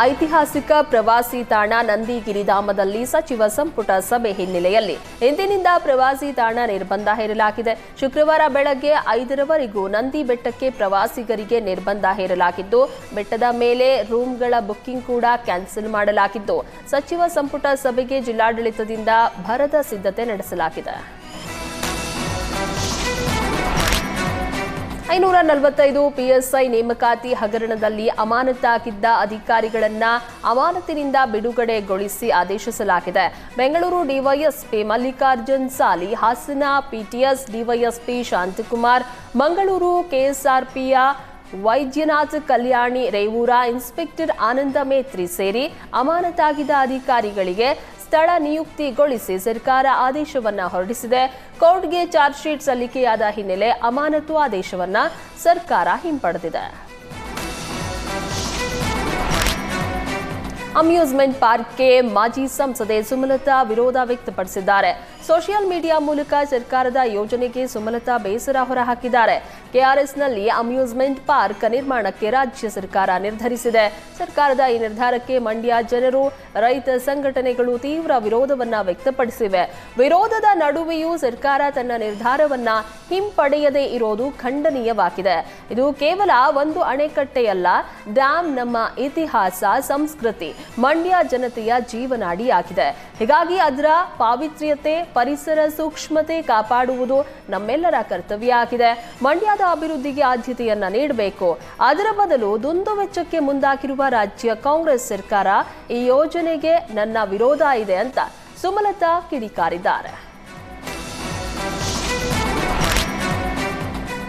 ಐತಿಹಾಸಿಕ ಪ್ರವಾಸಿ ತಾಣ ನಂದಿಗಿರಿಧಾಮದಲ್ಲಿ ಸಚಿವ ಸಂಪುಟ ಸಭೆ ಹಿನ್ನೆಲೆಯಲ್ಲಿ ಇಂದಿನಿಂದ ಪ್ರವಾಸಿ ತಾಣ ನಿರ್ಬಂಧ ಹೇರಲಾಗಿದೆ. ಶುಕ್ರವಾರ ಬೆಳಗ್ಗೆ 5ರವರೆಗೂ ನಂದಿ ಬೆಟ್ಟಕ್ಕೆ ಪ್ರವಾಸಿಗರಿಗೆ ನಿರ್ಬಂಧ ಹೇರಲಾಗಿದ್ದು, ಬೆಟ್ಟದ ಮೇಲೆ ರೂಮ್ಗಳ ಬುಕ್ಕಿಂಗ್ ಕೂಡ ಕ್ಯಾನ್ಸಲ್ ಮಾಡಲಾಗಿದ್ದು, ಸಚಿವ ಸಂಪುಟ ಸಭೆಗೆ ಜಿಲ್ಲಾಡಳಿತದಿಂದ ಭರದ ಸಿದ್ಧತೆ ನಡೆಸಲಾಗಿದೆ. 545 PSI ನೇಮಕಾತಿ ಹಗರಣದಲ್ಲಿ ಅಮಾನತಾಗಿದ್ದ ಅಧಿಕಾರಿಗಳನ್ನ ಅಮಾನತಿನಿಂದ ಬಿಡುಗಡೆಗೊಳಿಸಿ ಆದೇಶಿಸಲಾಗಿದೆ. ಬೆಂಗಳೂರು ಡಿವೈಎಸ್ಪಿ ಮಲ್ಲಿಕಾರ್ಜುನ್ ಸಾಲಿ, ಹಾಸನ PTS ಡಿವೈಎಸ್ಪಿ ಶಾಂತಕುಮಾರ್, ಮಂಗಳೂರು KSRPಯ ವೈದ್ಯನಾಥ್ ಕಲ್ಯಾಣಿ ರೇವೂರ, ಇನ್ಸ್ಪೆಕ್ಟರ್ ಆನಂದ ಮೇತ್ರಿ ಸೇರಿ ಅಮಾನತಾಗಿದ್ದ ಅಧಿಕಾರಿಗಳಿಗೆ ಸ್ಥಳ ನಿಯುಕ್ತಿಗೊಳಿಸಿ ಸರ್ಕಾರ ಆದೇಶವನ್ನ ಹೊರಡಿಸಿದೆ. ಕೋರ್ಟ್ಗೆ ಚಾರ್ಜ್ ಶೀಟ್ ಸಲ್ಲಿಕೆಯಾದ ಹಿನ್ನೆಲೆ ಅಮಾನತು ಆದೇಶವನ್ನ ಸರ್ಕಾರ ಹಿಂಪಡೆದಿದೆ. ಅಮ್ಯೂಸ್ಮೆಂಟ್ ಪಾರ್ಕ್ಗೆ ಮಾಜಿ ಸಂಸದೆ ಸುಮಲತಾ ವಿರೋಧ ವ್ಯಕ್ತಪಡಿಸಿದ್ದಾರೆ. ಸೋಷಿಯಲ್ ಮೀಡಿಯಾ ಮೂಲಕ ಸರ್ಕಾರದ ಯೋಜನೆಗೆ ಸುಮಲತಾ ಬೇಸರ ಹೊರಹಾಕಿದ್ದಾರೆ. ಕೆಆರ್ಎಸ್ನಲ್ಲಿ ಅಮ್ಯೂಸ್ಮೆಂಟ್ ಪಾರ್ಕ್ ನಿರ್ಮಾಣಕ್ಕೆ ರಾಜ್ಯ ಸರ್ಕಾರ ನಿರ್ಧರಿಸಿದೆ. ಸರ್ಕಾರದ ಈ ನಿರ್ಧಾರಕ್ಕೆ ಮಂಡ್ಯ ಜನರು, ರೈತ ಸಂಘಟನೆಗಳು ತೀವ್ರ ವಿರೋಧವನ್ನ ವ್ಯಕ್ತಪಡಿಸಿವೆ. ವಿರೋಧದ ನಡುವೆಯೂ ಸರ್ಕಾರ ತನ್ನ ನಿರ್ಧಾರವನ್ನ ಹಿಂಪಡೆಯದೇ ಇರೋದು ಖಂಡನೀಯವಾಗಿದೆ. ಇದು ಕೇವಲ ಒಂದು ಅಣೆಕಟ್ಟೆಯಲ್ಲ, ಡ್ಯಾಂ ನಮ್ಮ ಇತಿಹಾಸ, ಸಂಸ್ಕೃತಿ, ಮಂಡ್ಯ ಜನತೆಯ ಜೀವನಾಡಿಯಾಗಿದೆ. ಹೀಗಾಗಿ ಅದರ ಪಾವಿತ್ರ್ಯತೆ, ಪರಿಸರ ಸೂಕ್ಷ್ಮತೆ ಕಾಪಾಡುವುದು ನಮ್ಮೆಲ್ಲರ ಕರ್ತವ್ಯ ಆಗಿದೆ. ಮಂಡ್ಯದ ಅಭಿವೃದ್ಧಿಗೆ ಆದ್ಯತೆಯನ್ನ ನೀಡಬೇಕು. ಅದರ ಬದಲು ದುಂದುವೆಚ್ಚಕ್ಕೆ ಮುಂದಾಗಿರುವ ರಾಜ್ಯ ಕಾಂಗ್ರೆಸ್ ಸರ್ಕಾರ ಈ ಯೋಜನೆಗೆ ನನ್ನ ವಿರೋಧ ಇದೆ ಅಂತ ಸುಮಲತಾ ಕಿಡಿಕಾರಿದ್ದಾರೆ.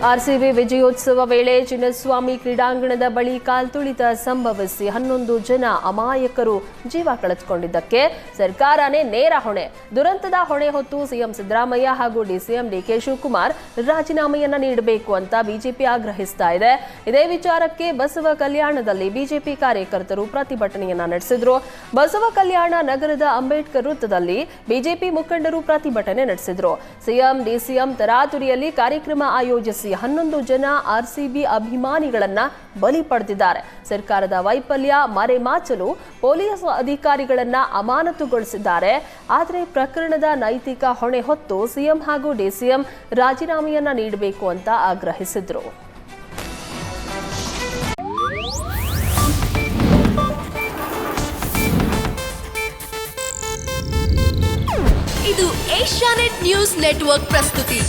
ಆರ್ಸಿಬಿ ವಿಜಯೋತ್ಸವ ವೇಳೆ ಚಿನ್ನಸ್ವಾಮಿ ಕ್ರೀಡಾಂಗಣದ ಬಳಿ ಕಾಲ್ತುಳಿತ ಸಂಭವಿಸಿ 11 ಜನ ಅಮಾಯಕರು ಜೀವ ಕಳೆದುಕೊಂಡಿದ್ದಕ್ಕೆ ಸರ್ಕಾರನೇ ನೇರ ಹೊಣೆ. ದುರಂತದ ಹೊಣೆ ಹೊತ್ತು ಸಿಎಂ ಸಿದ್ದರಾಮಯ್ಯ ಹಾಗೂ ಡಿಸಿಎಂ ಡಿಕೆ ಶಿವಕುಮಾರ್ ರಾಜೀನಾಮೆಯನ್ನ ನೀಡಬೇಕು ಅಂತ ಬಿಜೆಪಿ ಆಗ್ರಹಿಸ್ತಾ ಇದೆ. ಇದೇ ವಿಚಾರಕ್ಕೆ ಬಸವ ಕಲ್ಯಾಣದಲ್ಲಿ ಬಿಜೆಪಿ ಕಾರ್ಯಕರ್ತರು ಪ್ರತಿಭಟನೆಯನ್ನ ನಡೆಸಿದ್ರು. ಬಸವ ಕಲ್ಯಾಣ ನಗರದ ಅಂಬೇಡ್ಕರ್ ವೃತ್ತದಲ್ಲಿ ಬಿಜೆಪಿ ಮುಖಂಡರು ಪ್ರತಿಭಟನೆ ನಡೆಸಿದ್ರು. ಸಿಎಂ ಡಿಸಿಎಂ ತರಾತುರಿಯಲ್ಲಿ ಕಾರ್ಯಕ್ರಮ ಆಯೋಜಿಸಿ 11 ಜನ ಆರ್ಸಿಬಿ ಅಭಿಮಾನಿಗಳನ್ನ ಬಲಿ ಪಡೆದಿದ್ದಾರೆ. ಸರ್ಕಾರದ ವೈಫಲ್ಯ ಮರೆಮಾಚಲು ಪೊಲೀಸ್ ಅಧಿಕಾರಿಗಳನ್ನ ಅಮಾನತುಗೊಳಿಸಿದ್ದಾರೆ. ಆದರೆ ಪ್ರಕರಣದ ನೈತಿಕ ಹೊಣೆ ಹೊತ್ತು ಸಿಎಂ ಹಾಗೂ ಡಿಸಿಎಂ ರಾಜೀನಾಮೆಯನ್ನ ನೀಡಬೇಕು ಅಂತ ಆಗ್ರಹಿಸಿದ್ರು. ಇದು ಏಷ್ಯಾನೆಟ್ ನ್ಯೂಸ್ ನೆಟ್ವರ್ಕ್ ಪ್ರಸ್ತುತಿ.